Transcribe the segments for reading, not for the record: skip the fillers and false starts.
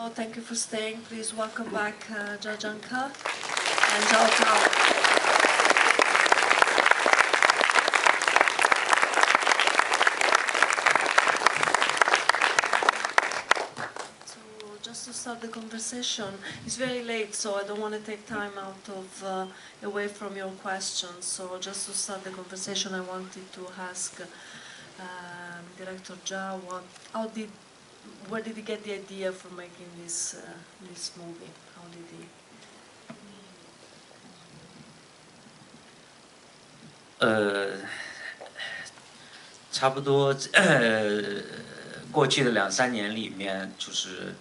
Oh, thank you for staying. Please welcome back Zhangke and Tao Zhao. Just to start the conversation, it's very late, so I don't want to take time out of away from your questions. So just to start the conversation, I wanted to ask Director Jia, where did he get the idea for making this movie? How did he? 差不多过去的2、3年里面，就是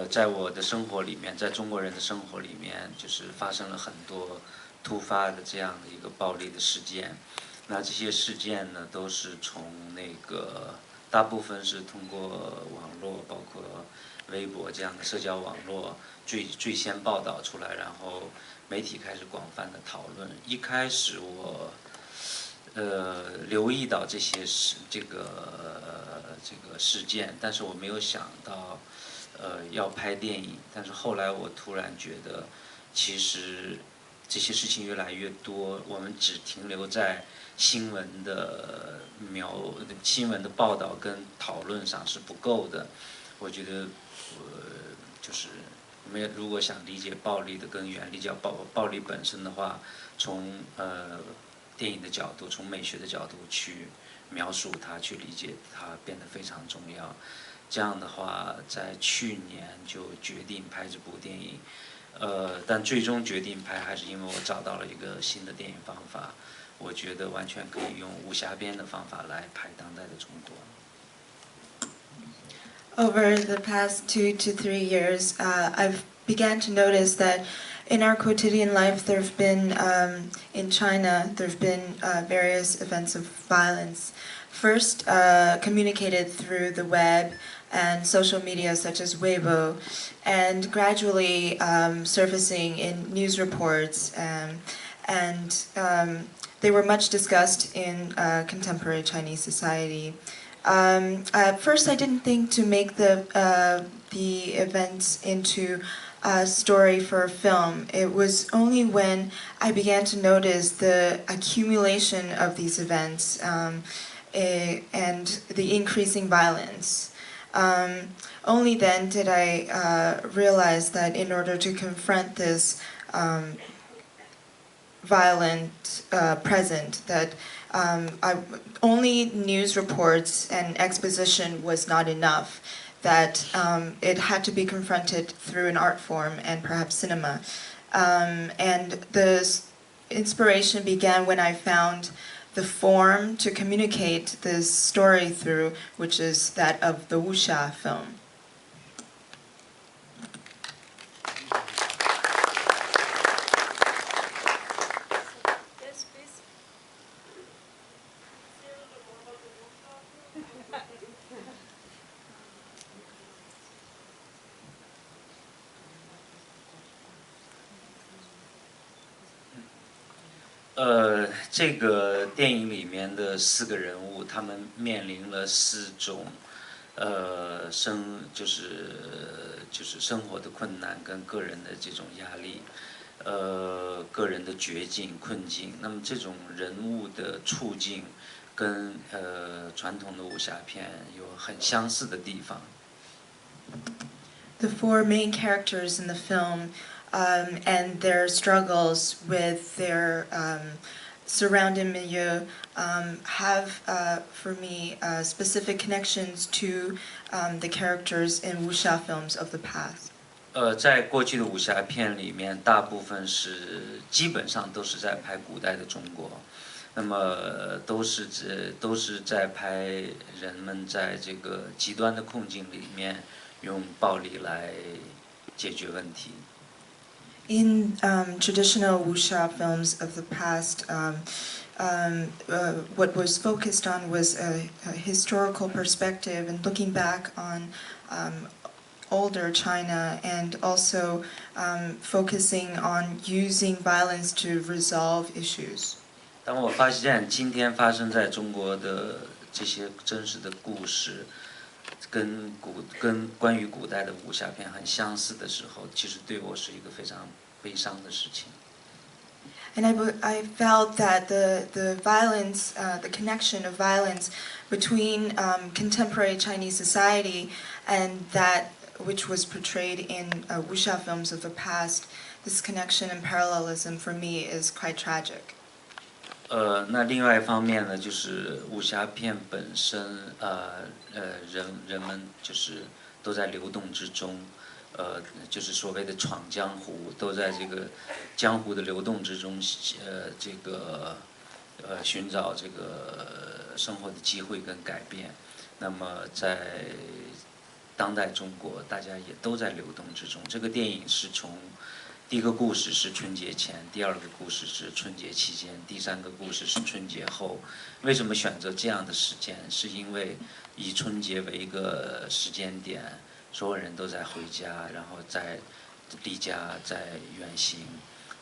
在我的生活里面，在中国人的生活里面，就是发生了很多突发的这样的一个暴力的事件。那这些事件呢，都是从那个大部分是通过网络，包括微博这样的社交网络最先报道出来，然后媒体开始广泛的讨论。一开始我留意到这个事件，但是我没有想到要拍电影。但是后来我突然觉得，其实这些事情越来越多，我们只停留在新闻的报道跟讨论上是不够的。我觉得就是我们如果想理解暴力的根源，理解暴力本身的话，从电影的角度，从美学的角度去描述它，去理解它，变得非常重要。这样的话，在去年就决定拍这部电影，但最终决定拍还是因为我找到了一个新的电影方法，我觉得完全可以用武侠片的方法来拍当代的中国。Over the past 2 to 3 years, I've began to notice that in our quotidian life, there have been, in China, there have been various events of violence. First, communicated through the web and social media such as Weibo, and gradually surfacing in news reports, and they were much discussed in contemporary Chinese society. At first, I didn't think to make the events into a story for a film. It was only when I began to notice the accumulation of these events and the increasing violence. Only then did I realize that in order to confront this violent present, that only news reports and exposition was not enough, that it had to be confronted through an art form and perhaps cinema. And the inspiration began when I found the form to communicate this story through, which is that of the wuxia film. Yes, 这个电影里面的4个人物，他们面临了4种就是生活的困难跟个人的这种压力，个人的绝境困境。那么这种人物的处境跟传统的武侠片有很相似的地方。The 4 main characters in the film and their struggles with their surrounding milieu have, for me, specific connections to the characters in wuxia films of the past. 在过去的武侠片里面，大部分基本上都是在拍古代的中国，那么都是在拍人们在这个极端的困境里面用暴力来解决问题。In traditional wuxia films of the past, what was focused on was a historical perspective and looking back on older China, and also focusing on using violence to resolve issues. 当我发现今天发生在中国的这些真实的故事，跟关于古代的武侠片很相似的时候，其实对我是一个非常悲伤的事情。And I felt that the violence, the connection of violence between contemporary Chinese society and that which was portrayed in wuxia films of the past, this connection and parallelism for me is quite tragic. 那另外一方面呢，就是武侠片本身，人们就是都在流动之中，就是所谓的闯江湖，都在这个江湖的流动之中，这个寻找这个生活的机会跟改变。那么在当代中国，大家也都在流动之中。这个电影是从第一个故事是春节前，第二个故事是春节期间，第三个故事是春节后。为什么选择这样的时间？是因为以春节为一个时间点，所有人都在回家，然后在离家，在远行，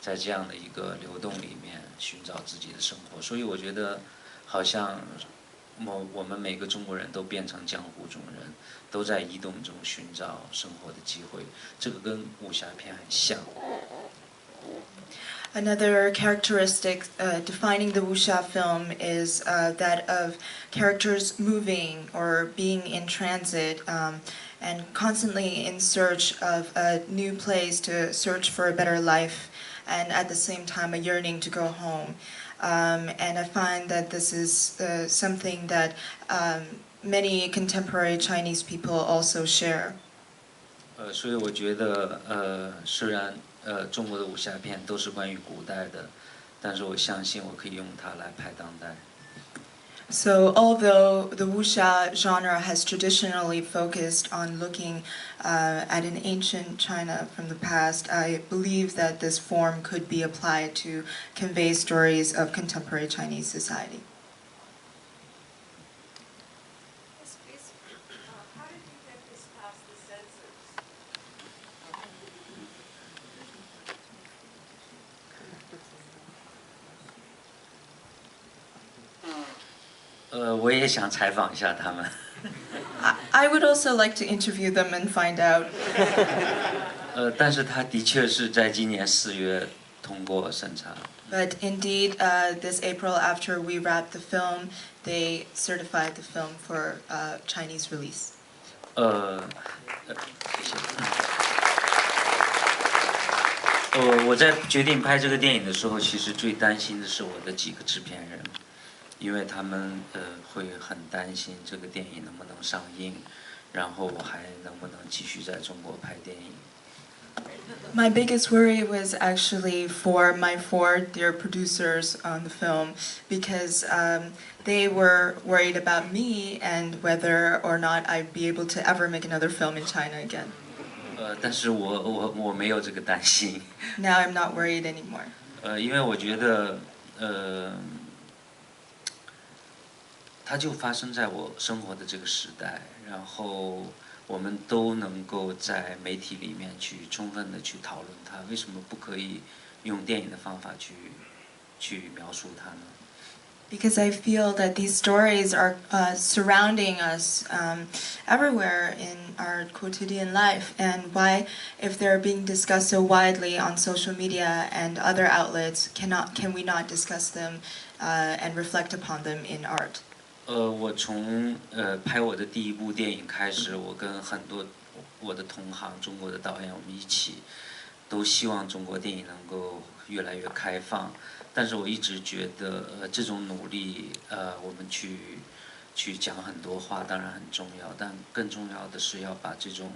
在这样的一个流动里面寻找自己的生活。所以我觉得，好像我们每个中国人都变成江湖中人，都在移动中寻找生活的机会。这个跟武侠片很像。Another characteristic defining the wuxia film is that of characters moving or being in transit and constantly in search of a new place to search for a better life, and at the same time a yearning to go home. And I find that this is something that many contemporary Chinese people also share. 所以我觉得虽然中国的武侠片都是关于古代的，但是我相信我可以用它来拍当代。So although the wuxia genre has traditionally focused on looking at an ancient China from the past, I believe that this form could be applied to convey stories of contemporary Chinese society. Yes, please. How did you get this past the censors? 我也想采访一下他们。I would also like to interview them and find out. 但是他的确是在今年4月通过审查。But indeed, this April, after we wrapped the film, they certified the film for Chinese release. 谢谢。我在决定拍这个电影的时候，其实最担心的是我的几个制片人，因为他们会很担心这个电影能不能上映，然后我还能不能继续在中国拍电影。My biggest worry was actually for my 4 dear producers on the film, because they were worried about me and whether or not I'd be able to ever make another film in China again. 但是我没有这个担心。Now I'm not worried anymore. 因为我觉得它就发生在我生活的这个时代，然后我们都能够在媒体里面去充分的去讨论它，为什么不可以用电影的方法去描述它呢？ Because I feel that these stories are surrounding us everywhere in our quotidian life, and why, if they're being discussed so widely on social media and other outlets, can we not discuss them and reflect upon them in art? 我从拍我的第一部电影开始，我跟很多我的同行中国的导演，我们一起都希望中国电影能够越来越开放。但是我一直觉得这种努力，我们去讲很多话当然很重要，但更重要的是要把这种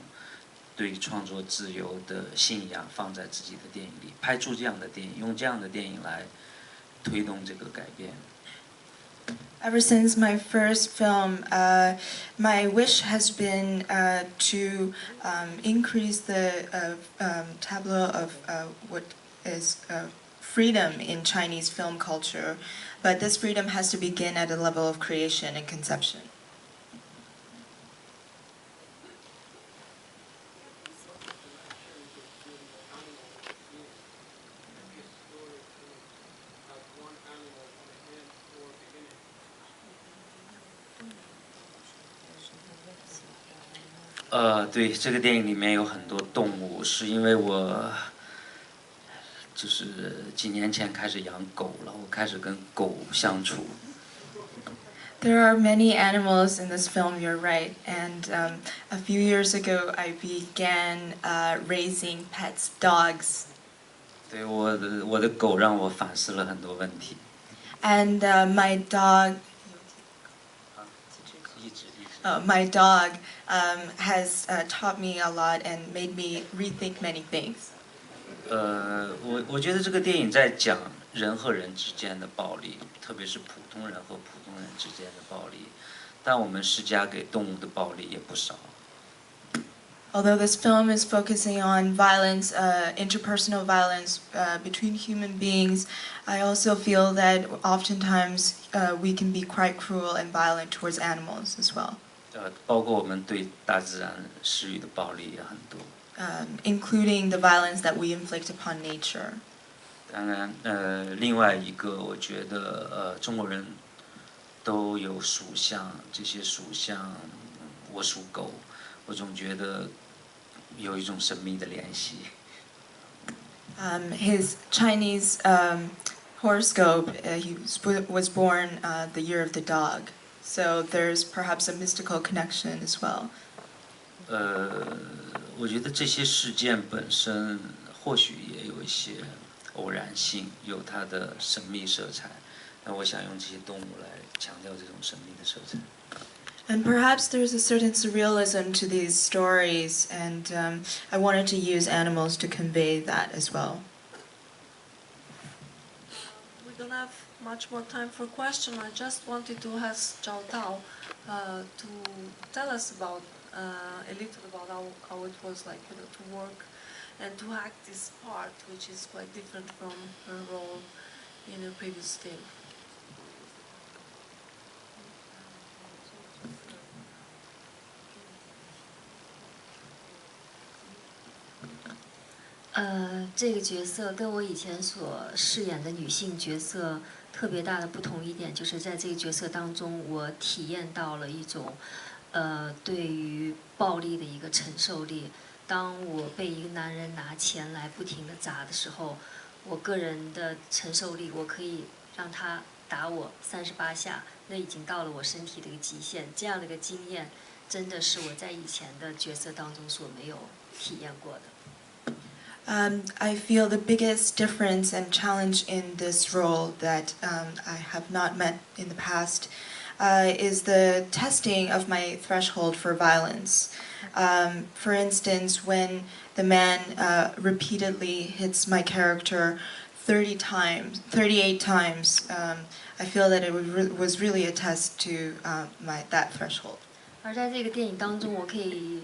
对创作自由的信仰放在自己的电影里，拍出这样的电影，用这样的电影来推动这个改变。Ever since my first film, my wish has been to increase the tableau of what is freedom in Chinese film culture, but this freedom has to begin at a level of creation and conception. 对，这个电影里面有很多动物，是因为我就是几年前开始养狗了，我开始跟狗相处。There are many animals in this film, you're right. And a few years ago, I began raising pets, dogs. 对，我的狗让我反思了很多问题。And my dog, 一直。my dog has taught me a lot and made me rethink many things. 我觉得这个电影在讲人和人之间的暴力，特别是普通人和普通人之间的暴力，但我们施加给动物的暴力也不少。Although this film is focusing on violence, interpersonal violence between human beings, I also feel that oftentimes we can be quite cruel and violent towards animals as well. 包括我们对大自然施予的暴力也很多。Including the violence that we inflict upon nature. 当然，另外一个我觉得，中国人都有属相，这些属相，我属狗，我总觉得有一种神秘的联系。His Chinese horoscope, he was born the year of the dog, so there's perhaps a mystical connection as well. 我觉得这些事件本身或许也有一些偶然性，有它的神秘色彩。那我想用这些动物来强调这种神秘的色彩。And perhaps there's a certain surrealism to these stories, and I wanted to use animals to convey that as well. We don't have much more time for questions. I just wanted to ask Zhao Tao to tell us about a little about how it was like, to work and to act this part, which is quite different from her role in her previous film. .这个角色跟我以前所饰演的女性角色特别大的不同一点，就是在这个角色当中，我体验到了一种，对于暴力的一个承受力。当我被一个男人拿钱来不停地砸的时候，我个人的承受力，我可以让他打我38下，那已经到了我身体的一个极限。这样的一个经验，真的是我在以前的角色当中所没有体验过的。I feel the biggest difference and challenge in this role that I have not met in the past is the testing of my threshold for violence. For instance, when the man repeatedly hits my character 38 times, I feel that it was really a test to that threshold. 而在这个电影当中，我可以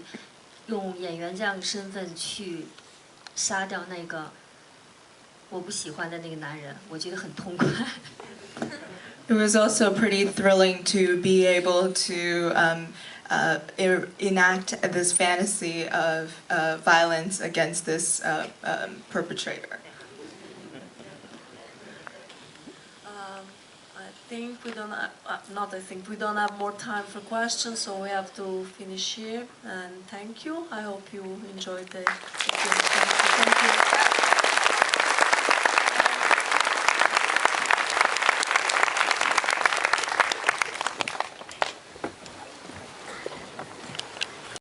用演员这样的身份去杀掉那个我不喜欢的那个男人，我觉得很痛快。It was also pretty thrilling to be able to enact this fantasy of violence against this perpetrator. We don't have more time for questions, so we have to finish here. And thank you. I hope you enjoyed the film. Thank you.